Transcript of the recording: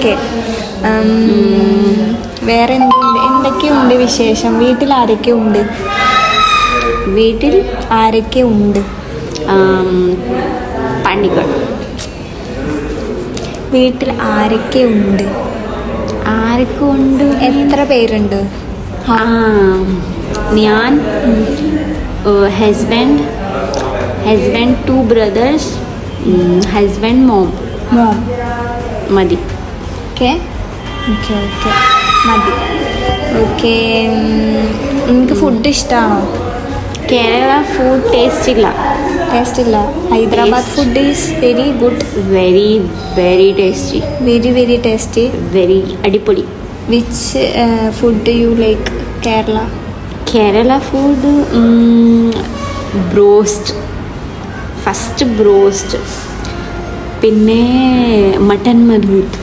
Okay. വേറെ എന്തൊക്കെയുണ്ട് വിശേഷം? വീട്ടിൽ ആരൊക്കെ ഉണ്ട്? വീട്ടിൽ ആരൊക്കെ ഉണ്ട്? പണികൾ. വീട്ടിൽ ആരൊക്കെ ഉണ്ട്? ആരൊക്കെ ഉണ്ട്? എത്ര പേരുണ്ട്? ഞാൻ, ഹസ്ബൻഡ്, 2 ബ്രദേഴ്സ്, ഹസ്ബൻഡ്, മോം. മതി. ഓക്കെ ഓക്കെ ഓക്കെ മതി. ഓക്കെ. നിങ്ങൾക്ക് ഫുഡ് ഇഷ്ടമാണോ? കേരള ഫുഡ് ടേസ്റ്റ് ഇല്ല. Hyderabad food is very good. Very tasty. Very tasty. Very അടിപൊളി. Which food you like? Kerala food broast. First broast, പിന്നെ മട്ടൻ മധൂത്ത്.